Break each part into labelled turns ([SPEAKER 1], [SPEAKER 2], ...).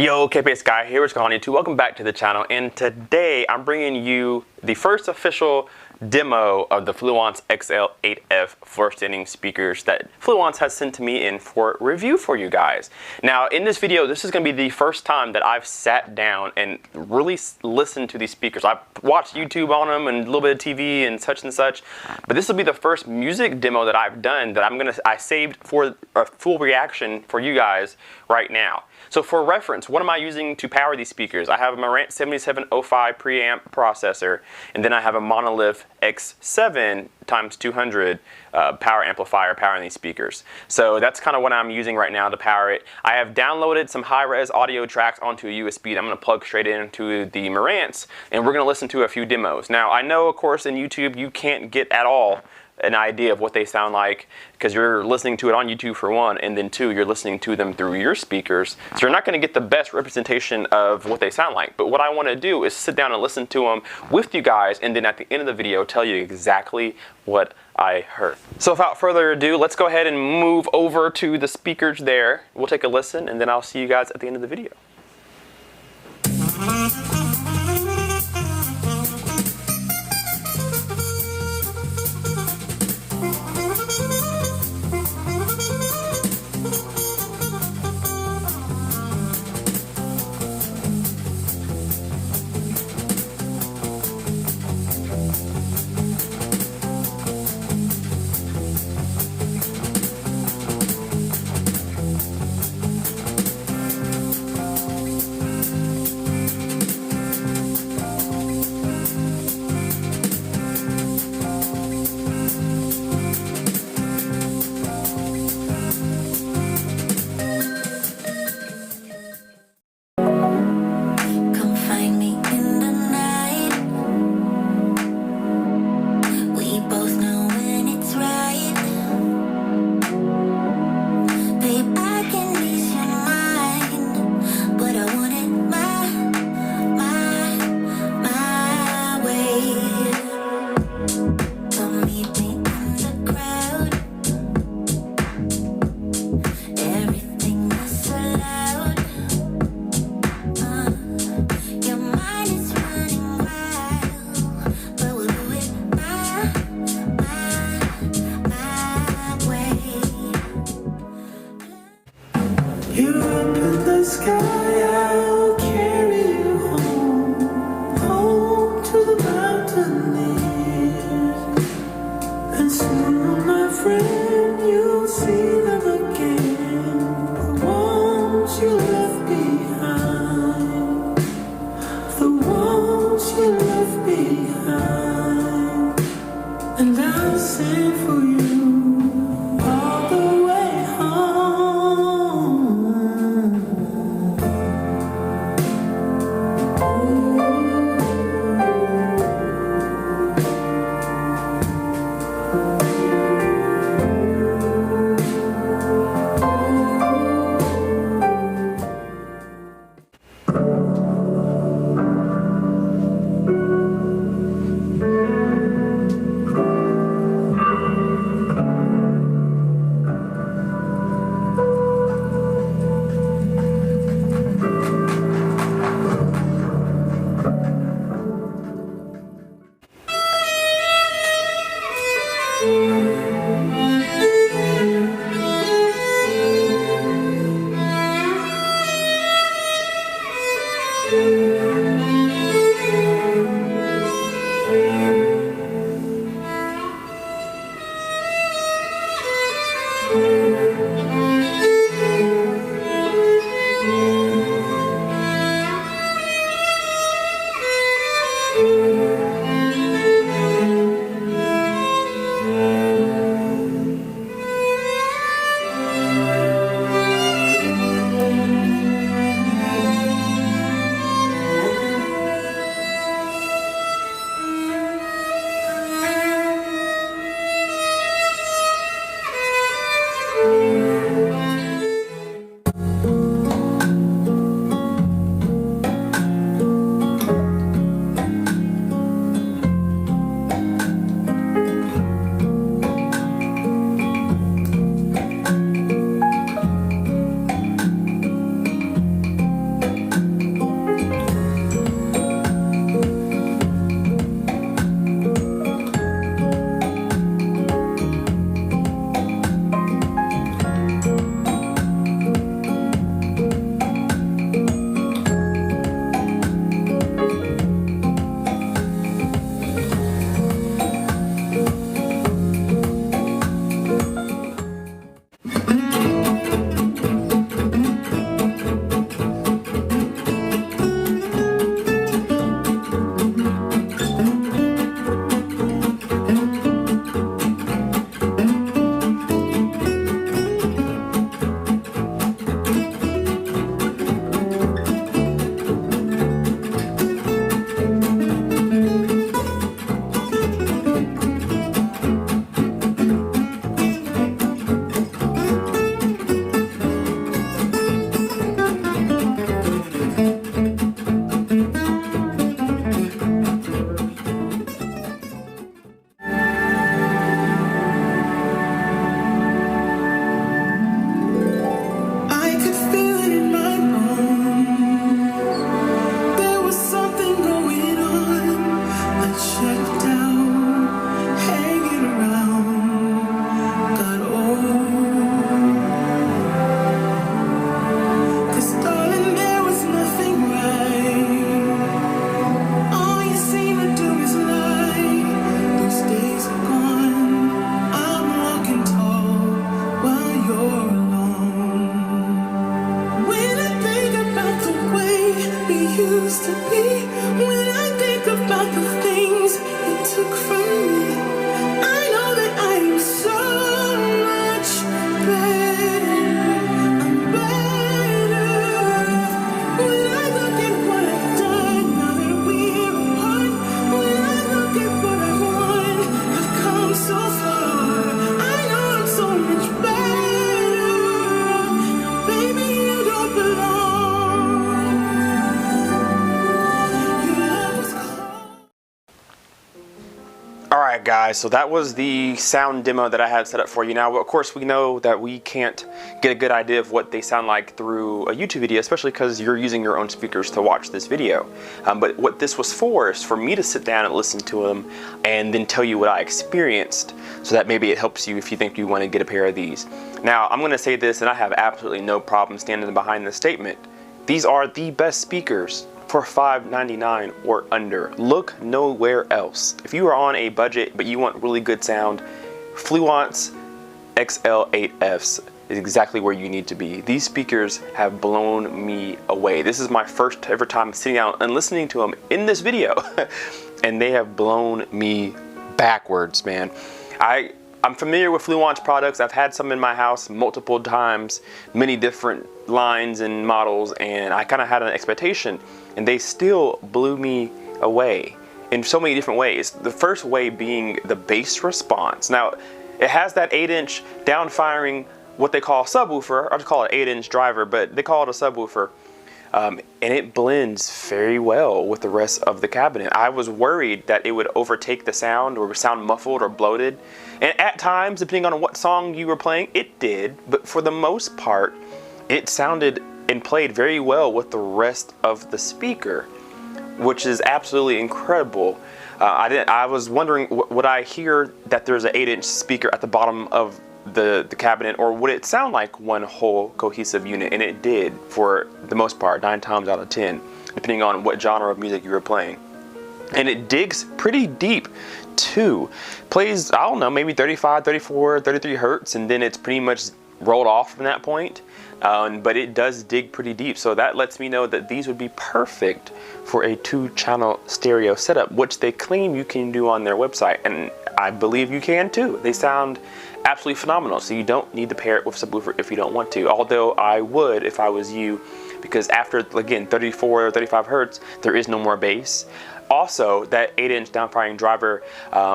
[SPEAKER 1] Yo, Kpaceguy here, what's going on YouTube? Welcome back to the channel, and today I'm bringing you the first official demo of the Fluance XL8F floor-standing speakers that Fluance has sent to me in for review for you guys. Now, in this video, this is going to be the first time that I've sat down and really listened to these speakers. I've watched YouTube on them and a little bit of TV and such, but this will be the first music demo that I've done that I saved for a full reaction for you guys right now. So for reference, what am I using to power these speakers? I have a Marantz 7705 preamp processor, and then I have a Monolith X7 x 200 power amplifier powering these speakers. So that's kind of what I'm using right now to power it. I have downloaded some high-res audio tracks onto a USB that I'm going to plug straight into the Marantz, and we're going to listen to a few demos. Now, I know, of course, in YouTube you can't get at all an idea of what they sound like because you're listening to it on YouTube for one, and then two, you're listening to them through your speakers. So you're not going to get the best representation of what they sound like. But what I want to do is sit down and listen to them with you guys, and then at the end of the video tell you exactly what I heard. So without further ado, let's go ahead and move over to the speakers there. We'll take a listen, and then I'll see you guys at the end of the video.
[SPEAKER 2] You're up in the sky, I'll carry you home, home to the mountaineers. And soon, my friend, you'll see them again, the ones you left behind, the ones you left behind. And I'll sing for you all the way home. used to be. When I think about the things it took from me, I know that I am so much better. I'm better. When I look at what I've done, now that we're apart. When I look at what I've won, I've come so far. I know I'm so much better. Now, baby, you don't belong. Your love was cold.
[SPEAKER 1] Alright guys, so that was the sound demo that I had set up for you. Now, of course, we know that we can't get a good idea of what they sound like through a YouTube video, especially because you're using your own speakers to watch this video. But what this was for is for me to sit down and listen to them and then tell you what I experienced, so that maybe it helps you if you think you want to get a pair of these. Now, I'm going to say this, and I have absolutely no problem standing behind this statement. These are the best speakers for $5.99 or under. Look nowhere else. If you are on a budget but you want really good sound, Fluance XL8Fs is exactly where you need to be. These speakers have blown me away. This is my first ever time sitting down and listening to them in this video, and they have blown me backwards, man. I'm familiar with Fluance products. I've had some in my house multiple times, many different lines and models, and I kind of had an expectation, and they still blew me away in so many different ways. The first way being the bass response. Now, it has that 8-inch down-firing, what they call a subwoofer. I just call it 8-inch driver, but they call it a subwoofer. And it blends very well with the rest of the cabinet. I was worried that it would overtake the sound or sound muffled or bloated. And at times, depending on what song you were playing, it did. But for the most part, it sounded and played very well with the rest of the speaker, which is absolutely incredible. I was wondering, would I hear that there's an 8-inch speaker at the bottom of the cabinet, or would it sound like one whole cohesive unit? And it did for the most part, 9 times out of 10, depending on what genre of music you were playing. And it digs pretty deep too. Plays, I don't know, maybe 35, 34, 33 hertz, and then it's pretty much rolled off from that point. But it does dig pretty deep, so that lets me know that these would be perfect for a 2-channel stereo setup, which they claim you can do on their website, and I believe you can too. They sound absolutely phenomenal, so you don't need to pair it with subwoofer if you don't want to, although I would if I was you, because after, again, 34 or 35 hertz, there is no more bass. Also, that 8-inch down-firing driver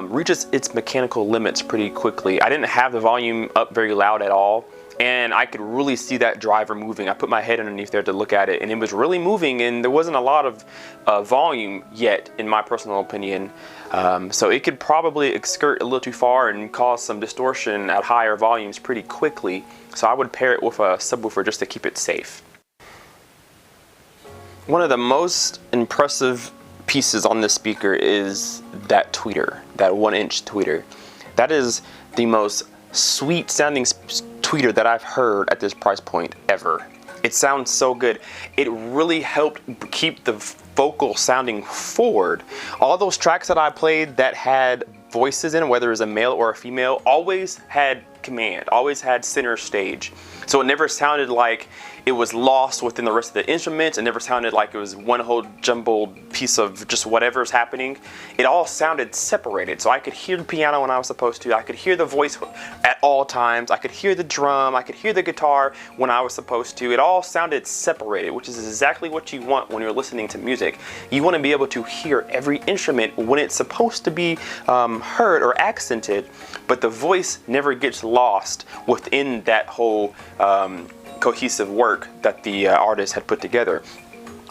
[SPEAKER 1] reaches its mechanical limits pretty quickly. I didn't have the volume up very loud at all, and I could really see that driver moving. I put my head underneath there to look at it, and it was really moving, and there wasn't a lot of volume yet, in my personal opinion. So it could probably skirt a little too far and cause some distortion at higher volumes pretty quickly. So I would pair it with a subwoofer just to keep it safe. One of the most impressive pieces on this speaker is that tweeter, that 1-inch tweeter. That is the most sweet sounding tweeter that I've heard at this price point ever. It sounds so good. It really helped keep the vocal sounding forward. All those tracks that I played that had voices in, whether it was a male or a female, always had command, always had center stage. So it never sounded like it was lost within the rest of the instruments. It never sounded like it was one whole jumbled piece of just whatever's happening. It all sounded separated. So I could hear the piano when I was supposed to. I could hear the voice at all times. I could hear the drum. I could hear the guitar when I was supposed to. It all sounded separated, which is exactly what you want when you're listening to music. You want to be able to hear every instrument when it's supposed to be heard or accented, but the voice never gets lost within that whole cohesive work that the artist had put together.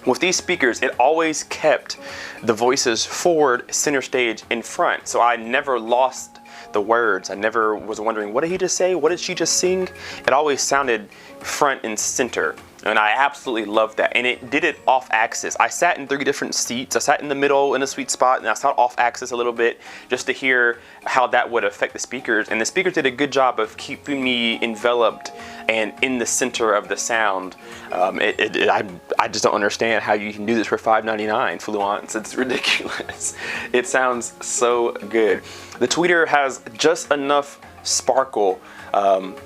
[SPEAKER 1] With these speakers, it always kept the voices forward, center stage, in front. So I never lost the words. I never was wondering, what did he just say? What did she just sing? It always sounded front and center. And I absolutely loved that. And it did it off axis. I sat in 3 different seats. I sat in the middle in a sweet spot, and I sat off axis a little bit just to hear how that would affect the speakers. And the speakers did a good job of keeping me enveloped and in the center of the sound. I just don't understand how you can do this for $5.99, Fluance. It's ridiculous. It sounds so good. The tweeter has just enough sparkle,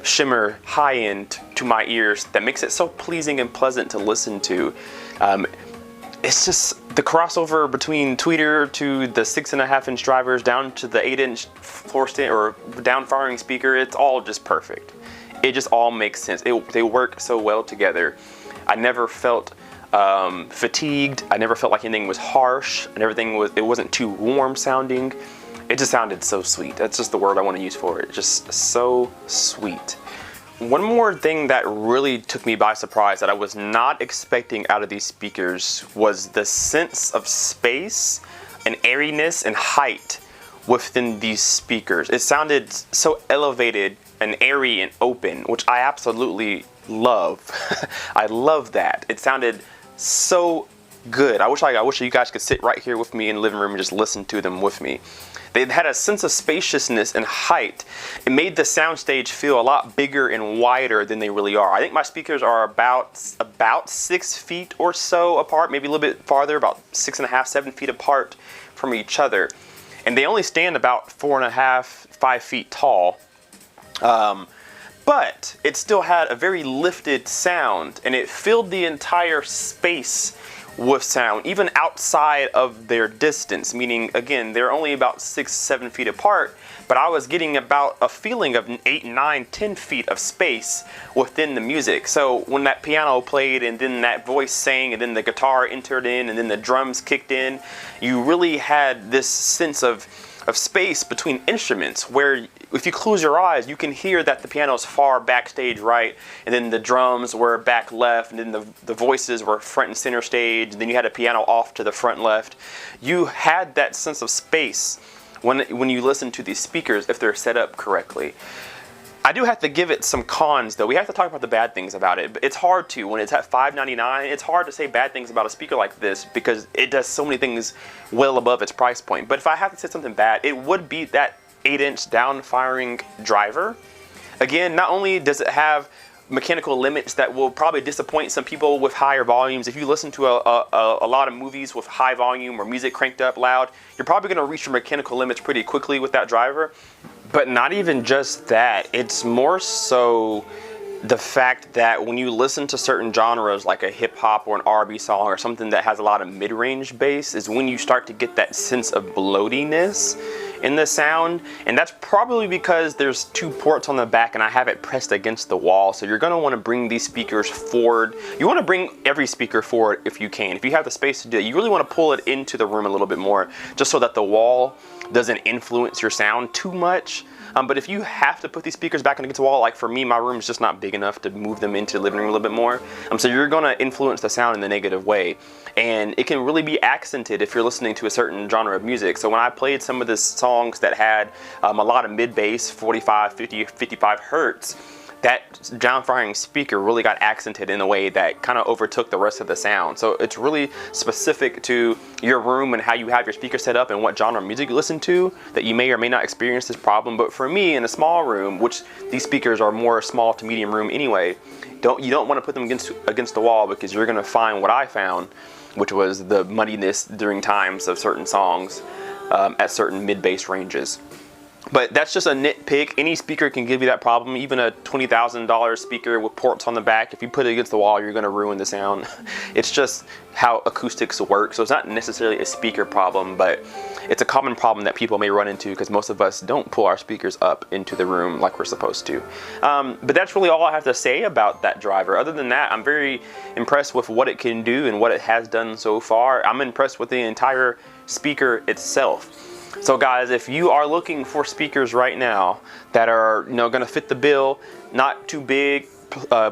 [SPEAKER 1] shimmer, high end to my ears that makes it so pleasing and pleasant to listen to. it's just the crossover between tweeter to the 6.5-inch drivers down to the 8-inch floor stand or down firing speaker. It's all just perfect. It just all makes sense. They work so well together. I never felt fatigued. I never felt like anything was harsh, and it wasn't too warm sounding. It just sounded so sweet. That's just the word I want to use for it. Just so sweet. One more thing that really took me by surprise that I was not expecting out of these speakers was the sense of space and airiness and height within these speakers. It sounded so elevated and airy and open, which I absolutely love. I love that. It sounded so good. I wish you guys could sit right here with me in the living room and just listen to them with me. They had a sense of spaciousness and height. It made the soundstage feel a lot bigger and wider than they really are. I think my speakers are about 6 feet or so apart, maybe a little bit farther, about 6.5, 7 feet apart from each other. And they only stand about 4.5, 5 feet tall. But it still had a very lifted sound, and it filled the entire space with sound, even outside of their distance, meaning, again, they're only about 6, 7 feet apart, but I was getting about a feeling of 8, 9, 10 feet of space within the music. So when that piano played, and then that voice sang, and then the guitar entered in, and then the drums kicked in, you really had this sense of space between instruments, where if you close your eyes, you can hear that the piano's far backstage right, and then the drums were back left, and then the voices were front and center stage, and then you had a piano off to the front left. You had that sense of space when you listen to these speakers, if they're set up correctly. I do have to give it some cons, though. We have to talk about the bad things about it, but it's hard to. When it's at $599, it's hard to say bad things about a speaker like this because it does so many things well above its price point. But if I have to say something bad, it would be that 8-inch down firing driver. Again, not only does it have mechanical limits that will probably disappoint some people with higher volumes. If you listen to a lot of movies with high volume or music cranked up loud, you're probably going to reach your mechanical limits pretty quickly with that driver. But not even just that, it's more so the fact that when you listen to certain genres like a hip hop or an R&B song or something that has a lot of mid-range bass is when you start to get that sense of bloatiness in the sound. And that's probably because there's 2 ports on the back and I have it pressed against the wall. So you're gonna wanna bring these speakers forward. You wanna bring every speaker forward if you can. If you have the space to do it, you really wanna pull it into the room a little bit more just so that the wall doesn't influence your sound too much. But if you have to put these speakers back against the wall, like for me, my room is just not big enough to move them into the living room a little bit more. So you're gonna influence the sound in the negative way. And it can really be accented if you're listening to a certain genre of music. So when I played some of the songs that had a lot of mid bass, 45, 50, 55 hertz, that down firing speaker really got accented in a way that kind of overtook the rest of the sound. So it's really specific to your room and how you have your speaker set up and what genre of music you listen to that you may or may not experience this problem. But for me, in a small room, which these speakers are more small to medium room anyway, you don't want to put them against the wall because you're going to find what I found, which was the muddiness during times of certain songs at certain mid-bass ranges. But that's just a nitpick. Any speaker can give you that problem. Even a $20,000 speaker with ports on the back, if you put it against the wall, you're going to ruin the sound. It's just how acoustics work. So it's not necessarily a speaker problem, but it's a common problem that people may run into because most of us don't pull our speakers up into the room like we're supposed to. But that's really all I have to say about that driver. Other than that, I'm very impressed with what it can do and what it has done so far. I'm impressed with the entire speaker itself. So guys, if you are looking for speakers right now that are going to fit the bill, not too big,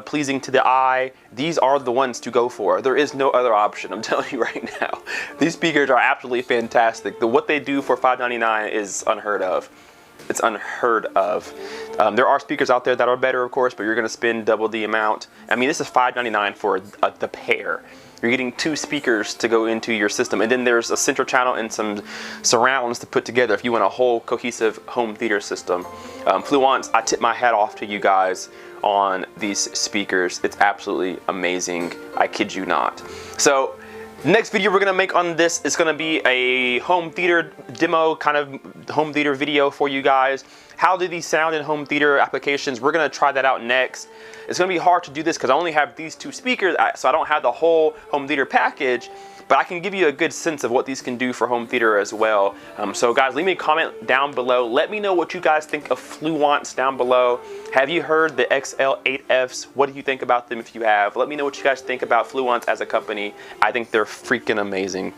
[SPEAKER 1] pleasing to the eye, these are the ones to go for. There is no other option, I'm telling you right now. These speakers are absolutely fantastic. What they do for $599 is unheard of. It's unheard of. There are speakers out there that are better, of course, but you're going to spend double the amount. I mean, this is $599 for the pair. You're getting 2 speakers to go into your system, and then there's a central channel and some surrounds to put together if you want a whole cohesive home theater system. Fluance, I tip my hat off to you guys on these speakers. It's absolutely amazing. I kid you not. So next video we're gonna make on this is gonna be a home theater demo, kind of home theater video for you guys. How do these sound in home theater applications? We're gonna try that out next. It's gonna be hard to do this because I only have these 2 speakers, so I don't have the whole home theater package, but I can give you a good sense of what these can do for home theater as well. So guys, leave me a comment down below. Let me know what you guys think of Fluance down below. Have you heard the XL8Fs? What do you think about them if you have? Let me know what you guys think about Fluance as a company. I think they're freaking amazing.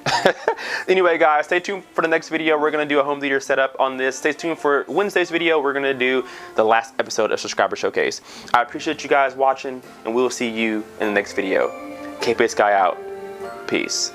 [SPEAKER 1] Anyway guys, stay tuned for the next video. We're gonna do a home theater setup on this. Stay tuned for Wednesday's video. We're gonna do the last episode of Subscriber Showcase. I appreciate you guys watching, and we will see you in the next video. Kpaceguy out. Peace.